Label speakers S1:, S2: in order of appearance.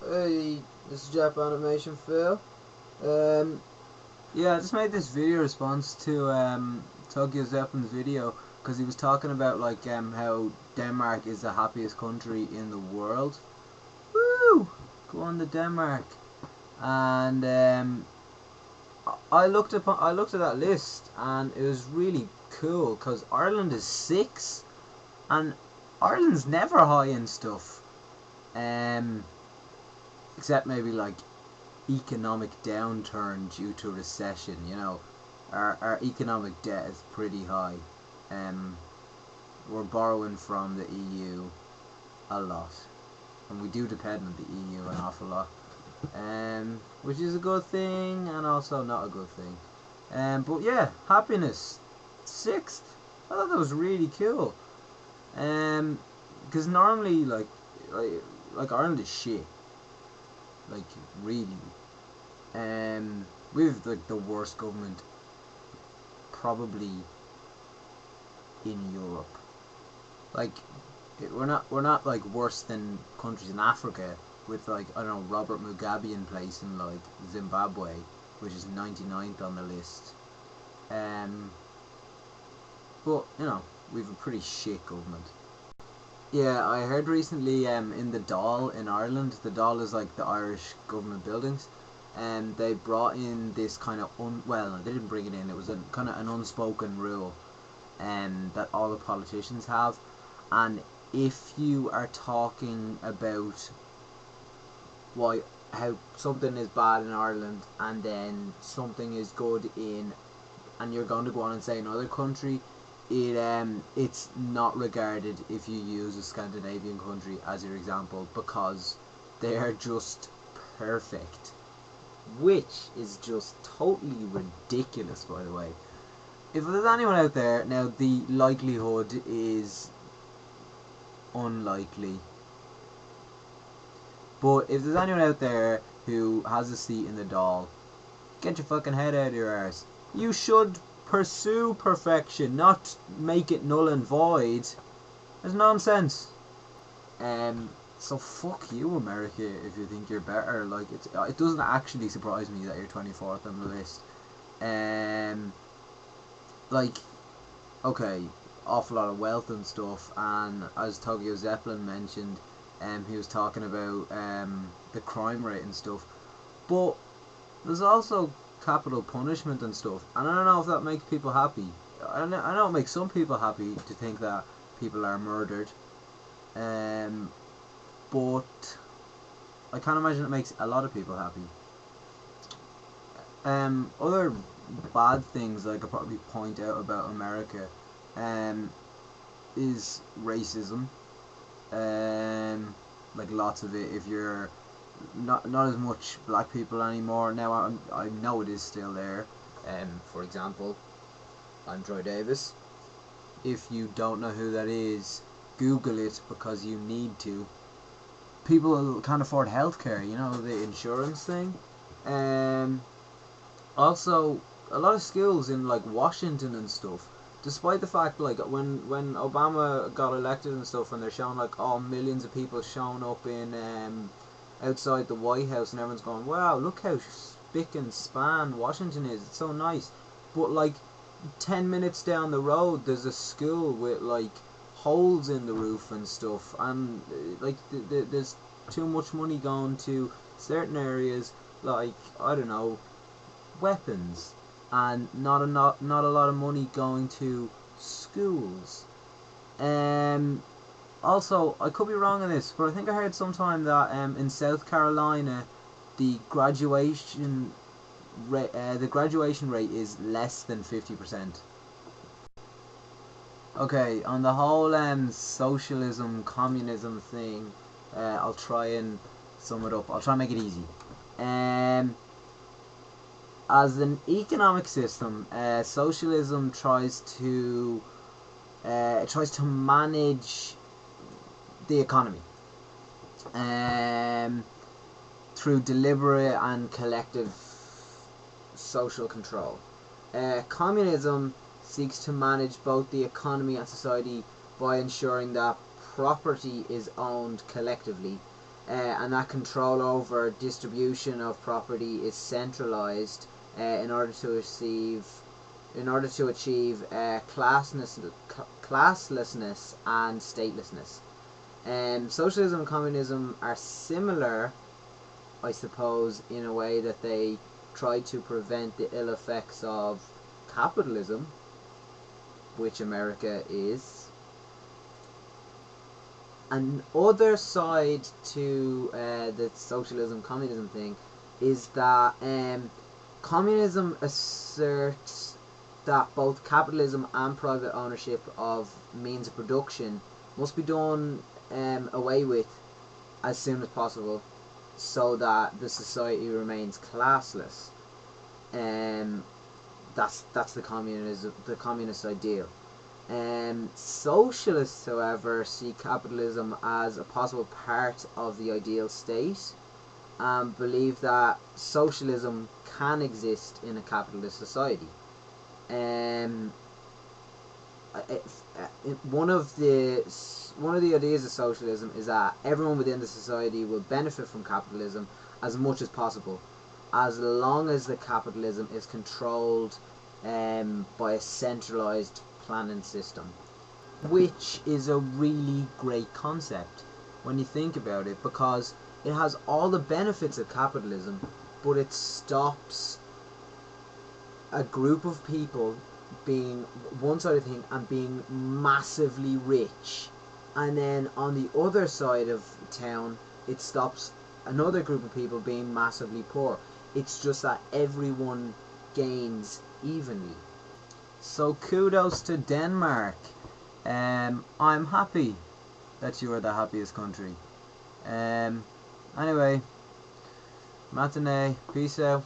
S1: Hey, this is Japanamationphil. Um, yeah, I just made this video response to Tokyo Zeppelin's video because he was talking about how Denmark is the happiest country in the world. Woo! Go on to Denmark. And I looked at that list and it was really cool because Ireland is 6 and Ireland's never high in stuff. Um, except maybe economic downturn due to recession. Our economic debt is pretty high. Um, we're borrowing from the EU a lot, and we do depend on the EU an awful lot. Which is a good thing and also not a good thing. But yeah, happiness 6th. I thought that was really cool. Because normally like Ireland is shit. Like really. We've like the worst government probably in Europe. Like we're not like worse than countries in Africa with I don't know, Robert Mugabe in place in Zimbabwe, which is 99th on the list. Um, but we've a pretty shit government. Yeah, I heard recently in the Dáil in Ireland, the Dáil is like the Irish government buildings, and they brought in this kind of well, they didn't bring it in. It was a kind of an unspoken rule, that all the politicians have, and if you are talking about why how something is bad in Ireland and then something is good in, and you're going to go on and say another country, it's not regarded if you use a Scandinavian country as your example because they are just perfect, which is just totally ridiculous, by the way. If there's anyone out there now, the likelihood is unlikely, but if there's anyone out there who has a seat in the Dáil, get your fucking head out of your arse. You should pursue perfection, not make it null and void. It's nonsense. So fuck you, America, if you think you're better. It doesn't actually surprise me that you're 24th on the list. Like, okay, awful lot of wealth and stuff, and as Tokyo Zeppelin mentioned, he was talking about the crime rate and stuff. But there's also capital punishment and stuff, and I don't know if that makes people happy. I know it makes some people happy to think that people are murdered, but I can't imagine it makes a lot of people happy. Other bad things I could probably point out about America, is racism. Like lots of it. If you're not as much black people anymore now. I know it is still there. For example, I'm Troy Davis. If you don't know who that is, Google it because you need to. People can't afford healthcare. The insurance thing. Also, a lot of schools in Washington and stuff. Despite the fact when Obama got elected and stuff, and they're showing millions of people showing up in outside the White House, and everyone's going, wow, look how spick and span Washington is, it's so nice. But 10 minutes down the road there's a school with holes in the roof and stuff, and there's too much money going to certain areas, I don't know, weapons, and not a lot of money going to schools. Also, I could be wrong on this, but I think I heard sometime that in South Carolina, the graduation rate is less than 50%. Okay, on the whole socialism, communism thing, I'll try and sum it up. I'll try and make it easy. As an economic system, socialism tries to manage the economy through deliberate and collective social control. Communism seeks to manage both the economy and society by ensuring that property is owned collectively and that control over distribution of property is centralized in order to achieve classlessness and statelessness. Socialism and communism are similar, I suppose, in a way that they try to prevent the ill effects of capitalism, which America is. Another side to the socialism communism thing is that communism asserts that both capitalism and private ownership of means of production must be done away with as soon as possible, so that the society remains classless. That's the communist ideal. Socialists, however, see capitalism as a possible part of the ideal state and believe that socialism can exist in a capitalist society. One of the ideas of socialism is that everyone within the society will benefit from capitalism as much as possible, as long as the capitalism is controlled by a centralized planning system, which is a really great concept when you think about it, because it has all the benefits of capitalism, but it stops a group of people being one side of the thing and being massively rich, and then on the other side of town it stops another group of people being massively poor. It's just that everyone gains evenly. So kudos to Denmark. I'm happy that you are the happiest country. Anyway, matinee, peace out.